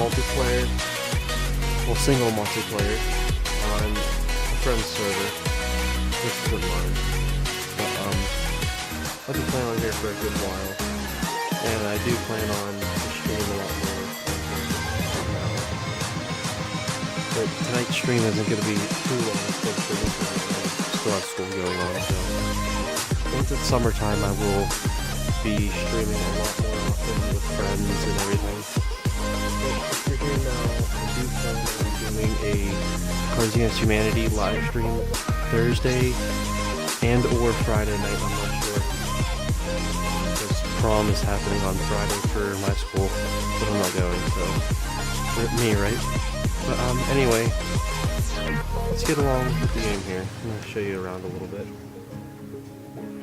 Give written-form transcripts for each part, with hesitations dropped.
multiplayer, well, single multiplayer on a friend's server. This isn't mine, but I've been playing on here for a good while, and I do plan on streaming a lot more. But tonight's stream isn't going to be too long because I still have school going on, so once it's summertime I will be streaming a lot more often with friends and everything. But if you're here now, I do plan on doing a Cards Against Humanity live stream Thursday and or Friday night, I'm not sure. Because prom is happening on Friday for my school, but I'm not going, so for me, right? But anyway, let's get along with the game here. I'm going to show you around a little bit.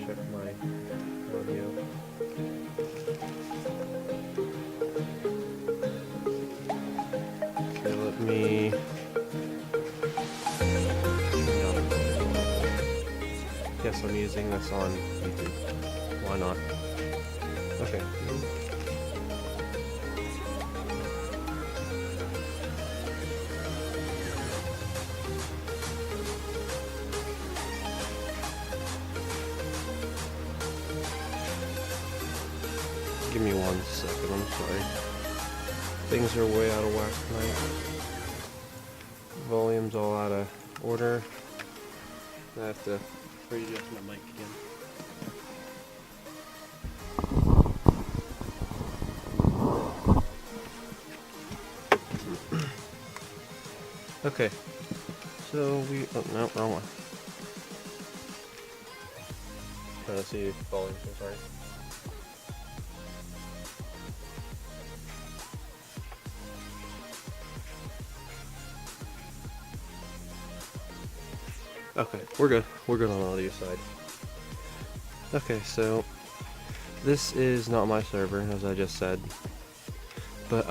Check my audio. Okay, let me... Yes, I'm using this on YouTube. Why not? Okay. Give me 1 second, I'm sorry. Things are way out of whack tonight. Volume's all out of order. I have to readjust my mic again. Okay. So we... Oh, no, wrong one. Trying to see volume, so sorry. Okay, we're good. We're good on the audio side. Okay, so this is not my server, as I just said. But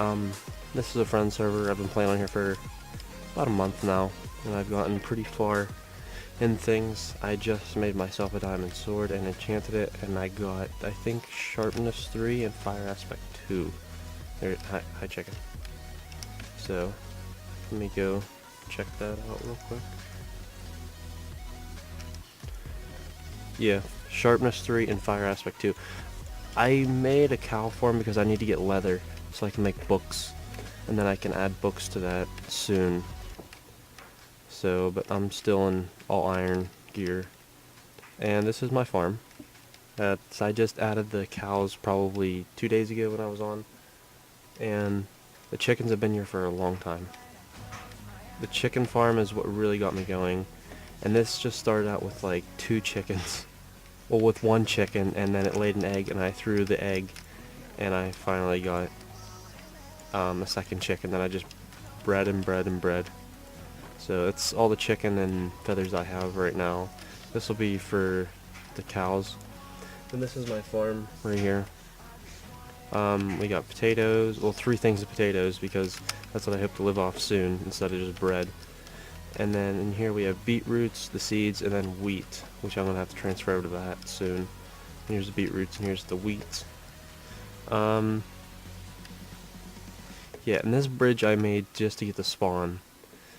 this is a friend server. I've been playing on here for about a month now, and I've gotten pretty far in things. I just made myself a diamond sword and enchanted it, and I got, I think, sharpness 3 and fire aspect 2. There, hi chicken. So let me go check that out real quick. Yeah, sharpness 3 and fire aspect 2. I made a cow farm because I need to get leather so I can make books, and then I can add books to that soon. So, but I'm still in all iron gear. And this is my farm. So I just added the cows probably 2 days ago when I was on, and the chickens have been here for a long time. The chicken farm is what really got me going. And this just started out with like 2 chickens. Well, with 1 chicken, and then it laid an egg, and I threw the egg, and I finally got a 2nd chicken that I just bred and bred and bred. So that's all the chicken and feathers I have right now. This will be for the cows. And this is my farm right here. We got potatoes, well, 3 things of potatoes because that's what I hope to live off soon instead of just bread. And then in here we have beetroots, the seeds, and then wheat, which I'm going to have to transfer over to that soon. And here's the beetroots, and here's the wheat. Yeah, and this bridge I made just to get the spawn.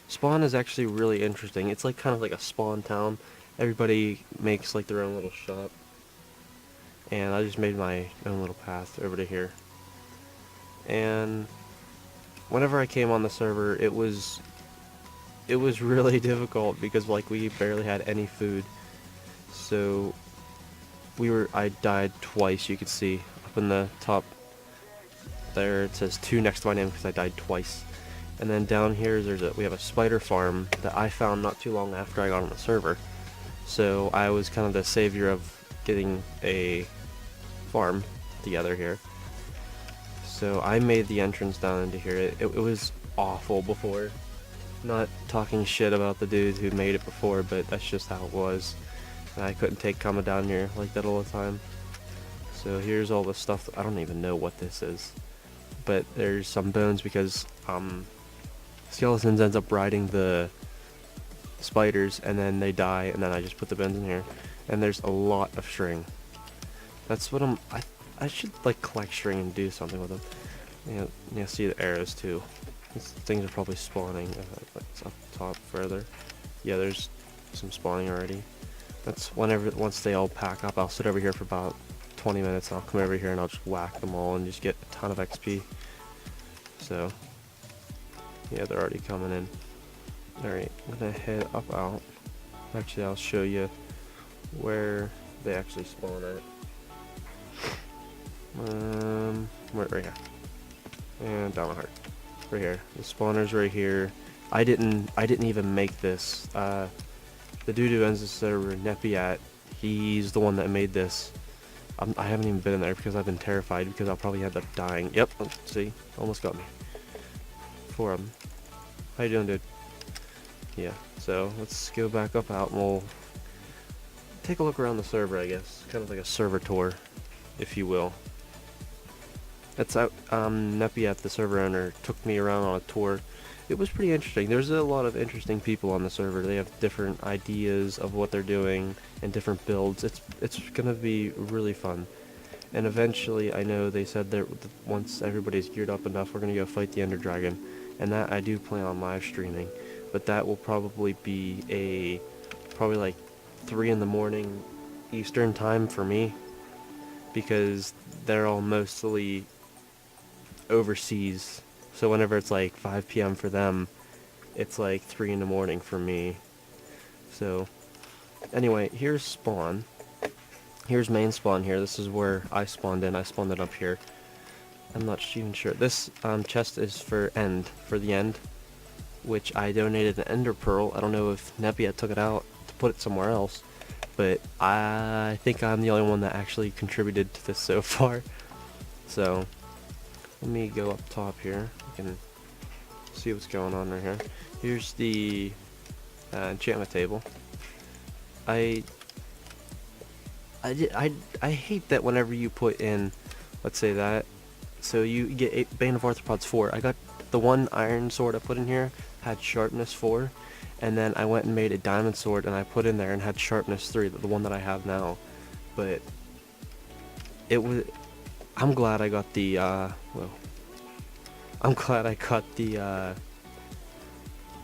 Spawn is actually really interesting. It's like kind of like a spawn town. Everybody makes like their own little shop. And I just made my own little path over to here. And whenever I came on the server, it was really difficult because like we barely had any food. So I died twice, you could see up in the top there it says 2 next to my name because I died twice. And then down here we have a spider farm that I found not too long after I got on the server. So I was kind of the savior of getting a farm together here. So I made the entrance down into here. It was awful before. Not talking shit about the dude who made it before, but that's just how it was. I couldn't take coming down here like that all the time. So here's all the stuff. I don't even know what this is. But there's some bones because skeletons ends up riding the spiders and then they die, and then I just put the bones in here. And there's a lot of string. That's what I should like collect string and do something with them. You know, see the arrows too. These things are probably spawning. It's up top further. Yeah, there's some spawning already. That's once they all pack up, I'll sit over here for about 20 minutes. And I'll come over here and I'll just whack them all and just get a ton of XP. So, yeah, they're already coming in. Alright, I'm gonna head up out. Actually, I'll show you where they actually spawn at. Right here. And down the heart. Right here. The spawner's right here. I didn't even make this. The dude who owns the server, Nepiat, he's the one that made this. I haven't even been in there because I've been terrified because I'll probably end up dying. Yep, see? Almost got me. 4 of them. How you doing, dude? Yeah, so let's go back up out and we'll take a look around the server, I guess. Kind of like a server tour, if you will. That's out. Nepiat, the server owner, took me around on a tour. It was pretty interesting. There's a lot of interesting people on the server. They have different ideas of what they're doing and different builds. It's gonna be really fun. And eventually, I know they said that once everybody's geared up enough, we're gonna go fight the Ender Dragon, and that I do plan on live streaming. But that will probably be probably like 3 in the morning Eastern time for me, because they're all mostly overseas. So whenever it's like 5 p.m. for them, it's like 3 in the morning for me. So anyway, here's spawn. Here's main spawn here. This is where I spawned in. I spawned it up here. I'm not even sure. This chest is for the end, which I donated an ender pearl. I don't know if Nepiat took it out to put it somewhere else, but I think I'm the only one that actually contributed to this so far. So let me go up top here. You can see what's going on right here. Here's the enchantment table. I hate that whenever you put in, let's say that, so you get Bane of Arthropods 4. I got the one iron sword I put in here had sharpness 4, and then I went and made a diamond sword and I put in there and had sharpness 3, the one that I have now. But it was, I'm glad I got the I'm glad I got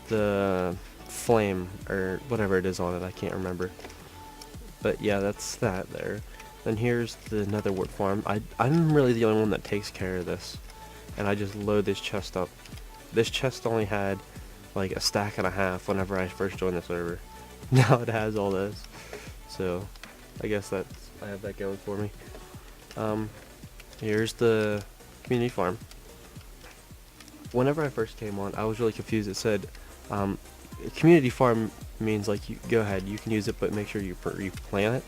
the flame or whatever it is on it. I can't remember. But yeah, that's that there. Then here's the netherwort farm. I'm really the only one that takes care of this, and I just load this chest up. This chest only had like a stack and a half whenever I first joined the server. Now it has all this, so I guess I have that going for me. Here's the community farm. Whenever I first came on, I was really confused. It said community farm means like you go ahead, you can use it, but make sure you plant it.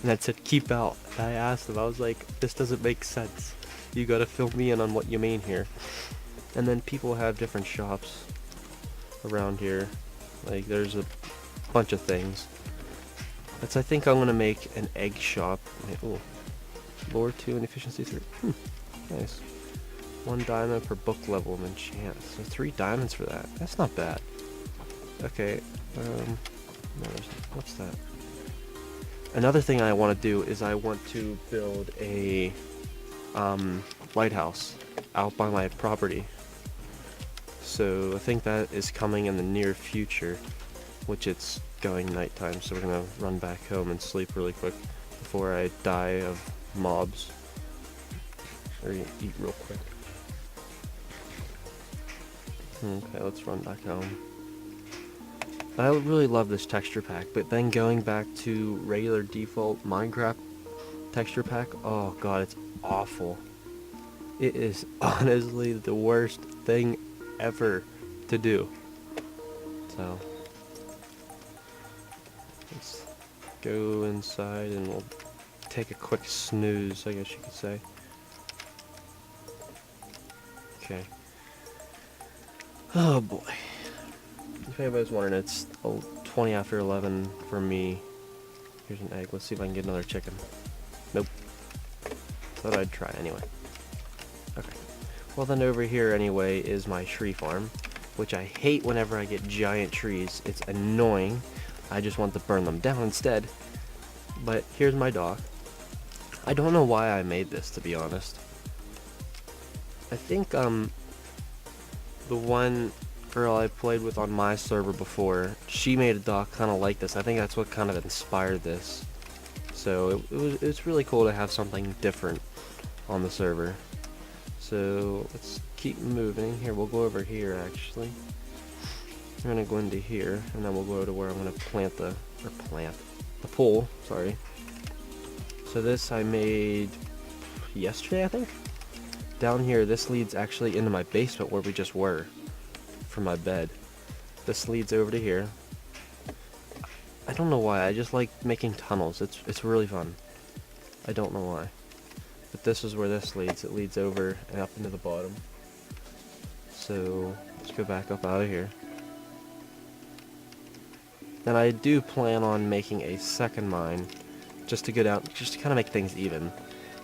And that said keep out. And I asked them, I was like, this doesn't make sense. You gotta fill me in on what you mean here. And then people have different shops around here. Like there's a bunch of things. I think I'm gonna make an egg shop. Oh, lore 2 and efficiency 3. Nice. 1 diamond per book level of enchant. So 3 diamonds for that. That's not bad. Okay. No, what's that? Another thing I want to do is I want to build a lighthouse out by my property. So I think that is coming in the near future, which it's going nighttime, so we're gonna run back home and sleep really quick before I die of mobs. Or eat real quick. Okay, let's run back home. I really love this texture pack, but then going back to regular default Minecraft texture pack, oh god, it's awful. It is honestly the worst thing ever to do. So let's go inside and we'll take a quick snooze, I guess you could say. Okay. Oh boy. If anybody's wondering, it's 20 after 11 for me. Here's an egg. Let's see if I can get another chicken. Nope. Thought I'd try anyway. Okay. Well then over here anyway is my tree farm, which I hate whenever I get giant trees. It's annoying. I just want to burn them down instead. But here's my dock. I don't know why I made this, to be honest. I think the one girl I played with on my server before, she made a dock kind of like this. I think that's what kind of inspired this. So it's really cool to have something different on the server. So let's keep moving. Here, we'll go over here actually. We're gonna go into here, and then we'll go to where I'm gonna plant the pool. Sorry. So this I made yesterday, I think. Down here, this leads actually into my basement where we just were for my bed. This leads over to here. I don't know why. I just like making tunnels. It's really fun. I don't know why. But this is where this leads. It leads over and up into the bottom. So let's go back up out of here. And I do plan on making a second mine just to go down, just to kind of make things even.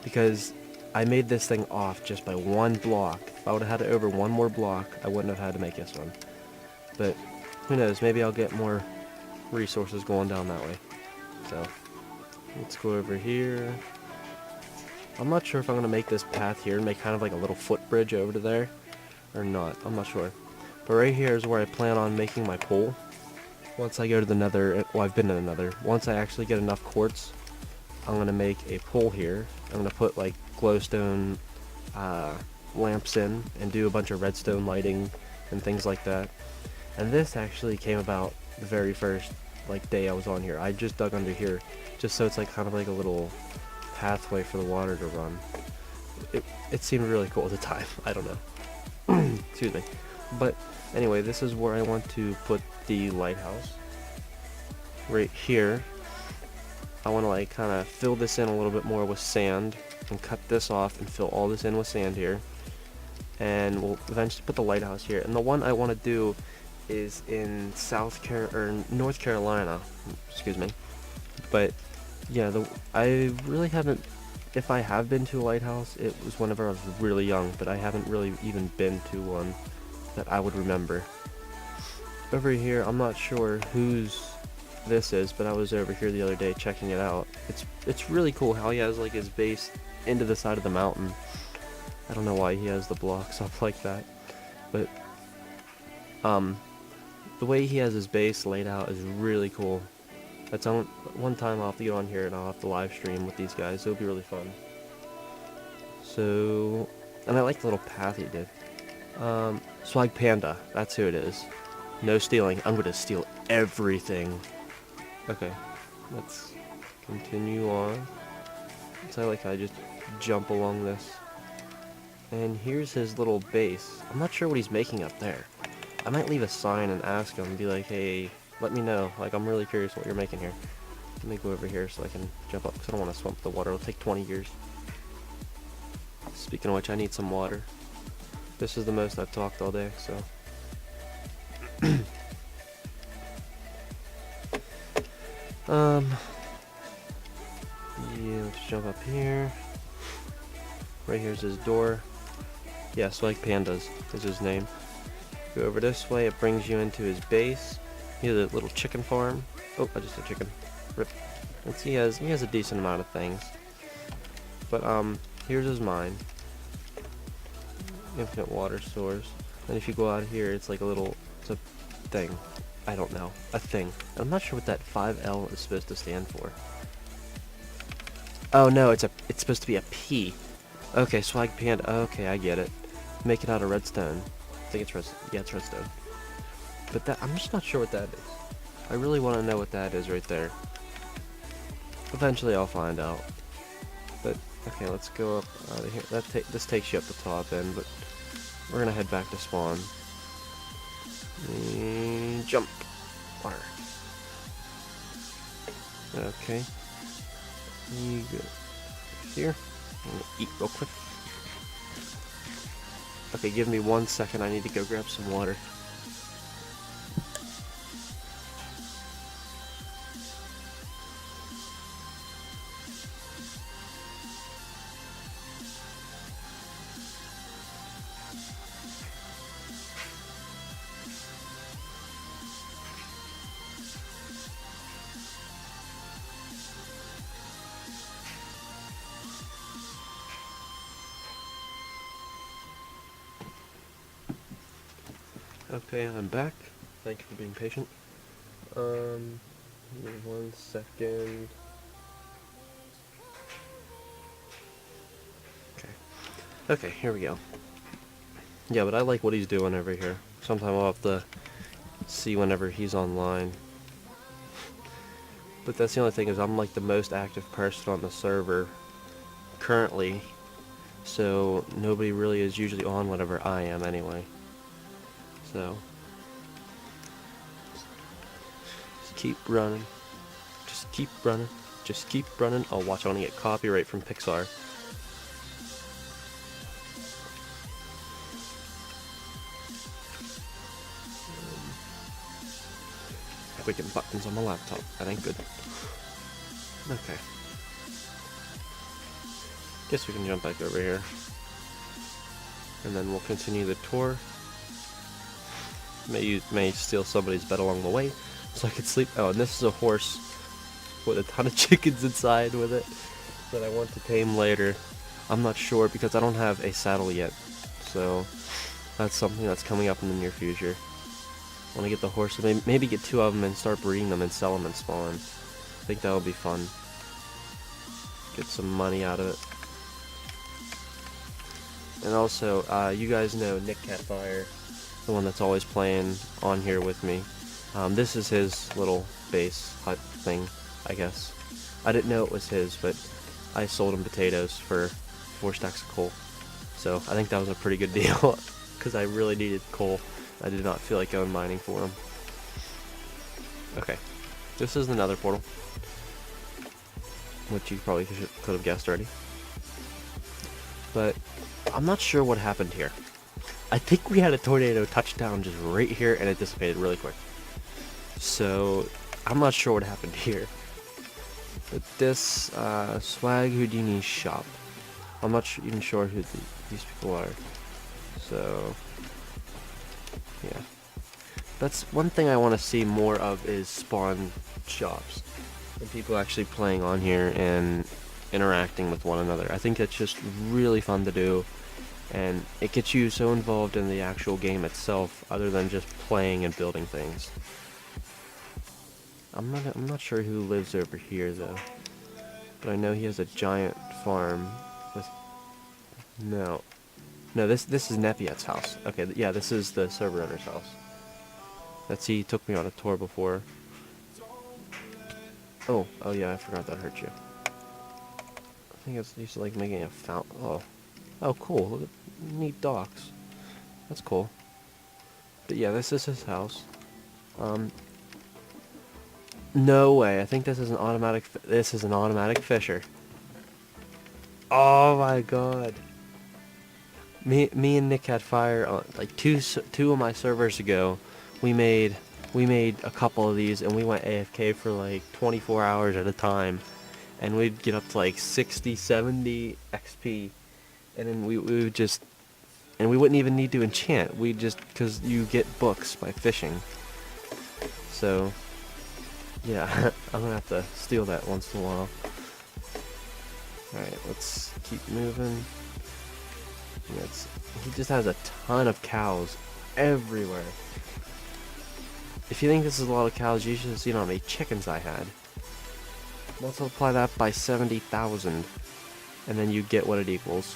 Because I made this thing off just by one block. If I would have had it over one more block, I wouldn't have had to make this one. But who knows, maybe I'll get more resources going down that way. So let's go over here. I'm not sure if I'm going to make this path here and make kind of like a little footbridge over to there or not. I'm not sure. But right here is where I plan on making my pole. Once I go to the nether, well, I've been to the nether. Once I actually get enough quartz, I'm going to make a pole here. I'm going to put like glowstone lamps in and do a bunch of redstone lighting and things like that. And this actually came about the very first like day I was on here. I just dug under here just so it's like kind of like a little pathway for the water to run. It seemed really cool at the time. I don't know. Excuse me. But anyway, this is where I want to put the lighthouse. Right here. I want to like kind of fill this in a little bit more with sand and cut this off and fill all this in with sand here. And we'll eventually put the lighthouse here. And the one I want to do is in North Carolina. Excuse me. But yeah, I really haven't. If I have been to a lighthouse, it was whenever I was really young, but I haven't really even been to one that I would remember. Over here, I'm not sure whose this is, but I was over here the other day checking it out. It's really cool how he has like his base into the side of the mountain. I don't know why he has the blocks up like that, but the way he has his base laid out is really cool. That's one time I'll have to get on here and I'll have to live stream with these guys. It'll be really fun. So, and I like the little path he did. Swag Panda, that's who it is. No stealing. I'm gonna steal everything. Okay, let's continue on. So I like how I just jump along this. And here's his little base. I'm not sure what he's making up there. I might leave a sign and ask him and be like, hey, let me know. Like, I'm really curious what you're making here. Let me go over here so I can jump up, because I don't want to swamp the water. It'll take 20 years. Speaking of which, I need some water. This is the most I've talked all day, so. Yeah, let's jump up here. Right here's his door. Yeah, Swag Pandas is his name. Go over this way, it brings you into his base. He has a little chicken farm. Oh, I just said chicken. Rip. Let's see, he has a decent amount of things. But here's his mine. Infinite water source. And if you go out here, it's like it's a thing. I don't know. A thing. I'm not sure what that 5L is supposed to stand for. Oh no, it's supposed to be a P. Okay, Swag Panda. Okay, I get it. Make it out of redstone. I think it's redstone. Yeah, it's redstone. But I'm just not sure what that is. I really want to know what that is right there. Eventually I'll find out. But, okay, let's go up out of here. This takes you up the top end, but we're gonna head back to spawn. And jump. Water. Okay. You go here. I'm gonna eat real quick. Okay, give me 1 second. I need to go grab some water. Okay, I'm back. Thank you for being patient. Give me 1 second. Okay. Okay, here we go. Yeah, but I like what he's doing over here. Sometime I'll have to see whenever he's online. But that's the only thing, is I'm like the most active person on the server currently, so nobody really is usually on whenever I am anyway. So just keep running. Just keep running. Just keep running. Oh, watch, I want to get copyright from Pixar. Clicking buttons on my laptop. That ain't good. Okay. Guess we can jump back over here. And then we'll continue the tour. May steal somebody's bed along the way, so I can sleep. Oh, and this is a horse with a ton of chickens inside with it that I want to tame later. I'm not sure because I don't have a saddle yet, so that's something that's coming up in the near future. I want to get the horse, maybe get 2 of them and start breeding them and sell them in spawn. I think that would be fun. Get some money out of it. And also, you guys know Nick Catfire, the one that's always playing on here with me. This is his little base hut thing, I guess. I didn't know it was his, but I sold him potatoes for 4 stacks of coal. So I think that was a pretty good deal, because I really needed coal. I did not feel like going mining for him. Okay, this is another portal, which you probably could have guessed already. But I'm not sure what happened here. I think we had a tornado touchdown just right here, and it dissipated really quick. So I'm not sure what happened here. But this Swag Houdini shop, I'm not even sure who these people are. So yeah, that's one thing I want to see more of, is spawn shops and people actually playing on here and interacting with one another. I think that's just really fun to do, and it gets you so involved in the actual game itself, other than just playing and building things. I'm not sure who lives over here though, but I know he has a giant farm with no, this is Nepiet's house. Okay, yeah, this is the server owner's house. He took me on a tour before. Oh yeah, I forgot that hurt you. I think it's used to like making a fountain. Oh cool, look at neat docks. That's cool. But yeah, this is his house. No way, I think this is an automatic fisher. Oh my god. Me and Nick had fire like two of my servers ago. We made a couple of these, and we went AFK for like 24 hours at a time, and we'd get up to like 60, 70 XP, and then we would just, and we wouldn't even need to enchant. We just, because you get books by fishing. So yeah, I'm gonna have to steal that once in a while. Alright, let's keep moving. He just has a ton of cows everywhere. If you think this is a lot of cows, you should have seen how many chickens I had. Multiply that by 70,000, and then you get what it equals.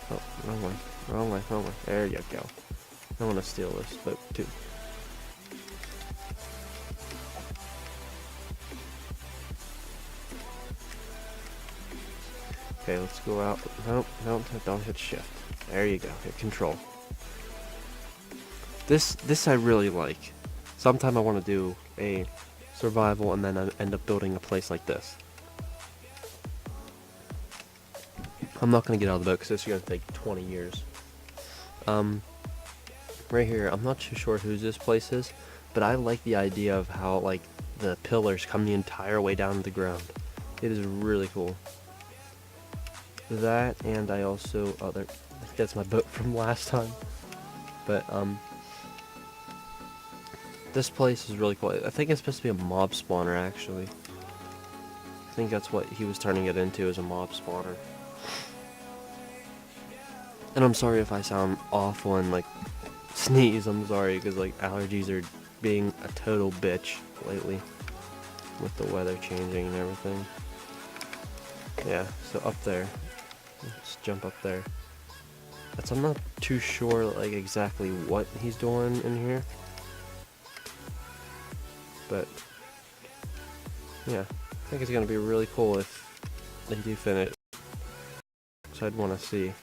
Oh, wrong way. There you go. I want to steal this, but two. Okay, let's go out. Nope, don't hit shift. There you go, hit control. This I really like. Sometime I want to do a survival, and then I end up building a place like this. I'm not going to get out of the boat because this is going to take 20 years. Right here, I'm not too sure whose this place is, but I like the idea of how like the pillars come the entire way down to the ground. It is really cool. That, and I also, I think that's my boat from last time. But this place is really cool. I think it's supposed to be a mob spawner, actually. I think that's what he was turning it into, as a mob spawner. And I'm sorry if I sound awful and like sneeze. I'm sorry, because like allergies are being a total bitch lately with the weather changing and everything. Yeah, so up there. Let's jump up there. I'm not too sure like exactly what he's doing in here. But yeah, I think it's gonna be really cool if they do finish. So I'd want to see.